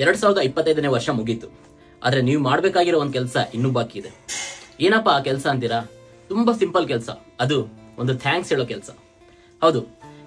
2025ನೇ ವರ್ಷ ಮುಗೀತು. ಆದ್ರೆ ನೀವು ಮಾಡ್ಬೇಕಾಗಿರೋ ಒಂದ್ ಕೆಲಸ ಇನ್ನೂ ಬಾಕಿ ಇದೆ. ಏನಪ್ಪಾ ಆ ಕೆಲಸ ಅಂತೀರಾ? ತುಂಬಾ ಸಿಂಪಲ್ ಕೆಲಸ. ಅದು ಒಂದು ಥ್ಯಾಂಕ್ಸ್ ಹೇಳೋ ಕೆಲಸ. ಹೌದು,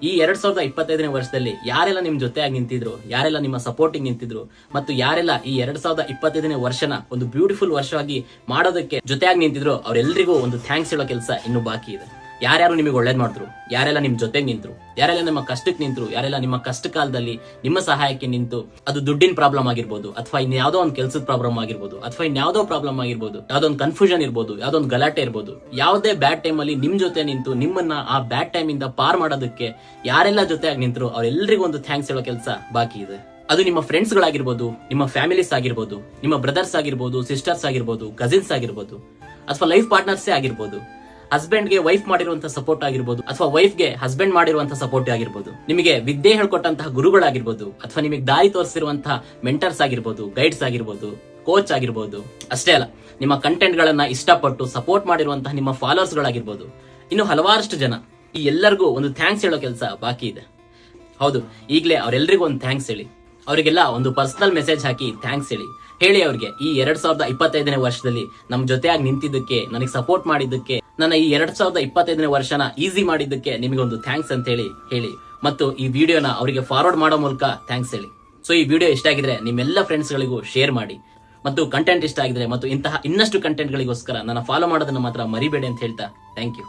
ಈ 2025ನೇ ವರ್ಷದಲ್ಲಿ ಯಾರೆಲ್ಲ ನಿಮ್ ಜೊತೆಯಾಗಿ ನಿಂತಿದ್ರು, ಯಾರೆಲ್ಲ ನಿಮ್ಮ ಸಪೋರ್ಟಿಂಗ್ ನಿಂತಿದ್ರು, ಮತ್ತು ಯಾರೆಲ್ಲ ಈ 2025ನೇ ವರ್ಷನ ಒಂದು ಬ್ಯೂಟಿಫುಲ್ ವರ್ಷವಾಗಿ ಮಾಡೋದಕ್ಕೆ ಜೊತೆಯಾಗಿ ನಿಂತಿದ್ರು, ಅವರೆಲ್ಲರಿಗೂ ಒಂದು ಥ್ಯಾಂಕ್ಸ್ ಹೇಳೋ ಕೆಲಸ ಇನ್ನೂ ಬಾಕಿ ಇದೆ. ಯಾರ್ಯಾರು ನಿಮಗೆ ಒಳ್ಳೇದ್ ಮಾಡಿದ್ರು, ಯಾರೆಲ್ಲ ನಿಮ್ ಜೊತೆಗೆ ನಿಂತ್ರು, ಯಾರೆಲ್ಲ ನಿಮ್ಮ ಕಷ್ಟಕ್ಕೆ ನಿಂತ್ರು, ಯಾರೆಲ್ಲ ನಿಮ್ಮ ಕಷ್ಟ ಕಾಲದಲ್ಲಿ ನಿಮ್ಮ ಸಹಾಯಕ್ಕೆ ನಿಂತು, ಅದು ದುಡ್ಡಿನ ಪ್ರಾಬ್ಲಮ್ ಆಗಿರ್ಬೋದು, ಅಥವಾ ಇನ್ಯಾವುದೋ ಒಂದು ಕೆಲಸದ ಪ್ರಾಬ್ಲಮ್ ಆಗಿರ್ಬೋದು, ಅಥವಾ ಇನ್ಯಾವುದೋ ಪ್ರಾಬ್ಲಮ್ ಆಗಿರ್ಬೋದು, ಯಾವ್ದೊಂದು ಕನ್ಫ್ಯೂಷನ್ ಇರ್ಬೋದು, ಯಾವ್ದೊಂದು ಗಲಾಟೆ ಇರ್ಬೋದು, ಯಾವುದೇ ಬ್ಯಾಡ್ ಟೈಮ್ ಅಲ್ಲಿ ನಿಮ್ ಜೊತೆ ನಿಂತು ನಿಮ್ಮನ್ನ ಆ ಬ್ಯಾಡ್ ಟೈಮ್ ಇಂದ ಪಾರ್ ಮಾಡೋದಕ್ಕೆ ಯಾರೆಲ್ಲ ಜೊತೆಯಾಗಿ ನಿಂತ್ರು ಅವರೆಲ್ಲರಿಗೂ ಒಂದು ಥ್ಯಾಂಕ್ಸ್ ಹೇಳೋ ಕೆಲಸ ಬಾಕಿ ಇದೆ. ಅದು ನಿಮ್ಮ ಫ್ರೆಂಡ್ಸ್ ಗಳಾಗಿರ್ಬೋದು, ನಿಮ್ಮ ಫ್ಯಾಮಿಲೀಸ್ ಆಗಿರ್ಬೋದು, ನಿಮ್ಮ ಬ್ರದರ್ಸ್ ಆಗಿರ್ಬೋದು, ಸಿಸ್ಟರ್ಸ್ ಆಗಿರ್ಬೋದು, ಕಸಿನ್ಸ್ ಆಗಿರ್ಬೋದು, ಅಥವಾ ಲೈಫ್ ಪಾರ್ಟ್ನರ್ಸೇ ಆಗಿರ್ಬೋದು, ಹಸ್ಬೆಂಡ್ಗೆ ವೈಫ್ ಮಾಡಿರುವಂತ ಸಪೋರ್ಟ್ ಆಗಿರ್ಬೋದು, ಅಥವಾ ವೈಫ್ಗೆ ಹಸ್ಬೆಂಡ್ ಮಾಡಿರುವಂತ ಸಪೋರ್ಟ್ ಆಗಿರ್ಬೋದು, ನಿಮಗೆ ವಿದ್ಯೆ ಹೇಳ್ಕೊಟ್ಟಂತಹ ಗುರುಗಳಾಗಿರ್ಬೋದು, ಅಥವಾ ನಿಮಗೆ ದಾರಿ ತೋರಿಸಿರುವಂತಹ ಮೆಂಟರ್ಸ್ ಆಗಿರ್ಬೋದು, ಗೈಡ್ಸ್ ಆಗಿರ್ಬೋದು, ಕೋಚ್ ಆಗಿರ್ಬೋದು. ಅಷ್ಟೇ ಅಲ್ಲ, ನಿಮ್ಮ ಕಂಟೆಂಟ್ ಗಳನ್ನ ಇಷ್ಟಪಟ್ಟು ಸಪೋರ್ಟ್ ಮಾಡಿರುವಂತಹ ನಿಮ್ಮ ಫಾಲೋವರ್ಸ್ ಗಳಾಗಿರ್ಬೋದು, ಇನ್ನು ಹಲವಾರಷ್ಟು ಜನ. ಈ ಎಲ್ಲರಿಗೂ ಒಂದು ಥ್ಯಾಂಕ್ಸ್ ಹೇಳೋ ಕೆಲಸ ಬಾಕಿ ಇದೆ. ಹೌದು, ಈಗಲೇ ಅವರೆಲ್ಲರಿಗೂ ಒಂದು ಥ್ಯಾಂಕ್ಸ್ ಹೇಳಿ. ಅವರಿಗೆಲ್ಲ ಒಂದು ಪರ್ಸನಲ್ ಮೆಸೇಜ್ ಹಾಕಿ ಥ್ಯಾಂಕ್ಸ್ ಹೇಳಿ ಅವ್ರಿಗೆ ಈ 2025ನೇ ವರ್ಷದಲ್ಲಿ ನಮ್ ಜೊತೆಯಾಗಿ ನಿಂತಿದ್ದಕ್ಕೆ, ನನಗೆ ಸಪೋರ್ಟ್ ಮಾಡಿದ್ದಕ್ಕೆ, ನನ್ನ ಈ 2025ನೇ ವರ್ಷನ ಈಸಿ ಮಾಡಿದ್ದಕ್ಕೆ ನಿಮಗೆ ಒಂದು ಥ್ಯಾಂಕ್ಸ್ ಅಂತ ಹೇಳಿ ಮತ್ತು ಈ ವಿಡಿಯೋನ ಅವರಿಗೆ ಫಾರ್ವರ್ಡ್ ಮಾಡೋ ಮೂಲಕ ಥ್ಯಾಂಕ್ಸ್ ಹೇಳಿ. ಸೊ ಈ ವಿಡಿಯೋ ಇಷ್ಟ ಆಗಿದ್ರೆ ನಿಮ್ಮೆಲ್ಲ ಫ್ರೆಂಡ್ಸ್ ಗಳಿಗೂ ಶೇರ್ ಮಾಡಿ, ಮತ್ತು ಕಂಟೆಂಟ್ ಇಷ್ಟ ಆಗಿದ್ರೆ ಮತ್ತು ಇಂತಹ ಇನ್ನಷ್ಟು ಕಂಟೆಂಟ್ ಗಳಿಗೋಸ್ಕರ ನನ್ನ ಫಾಲೋ ಮಾಡೋದನ್ನ ಮಾತ್ರ ಮರಿಬೇಡಿ ಅಂತ ಹೇಳ್ತಾ ಥ್ಯಾಂಕ್ ಯು.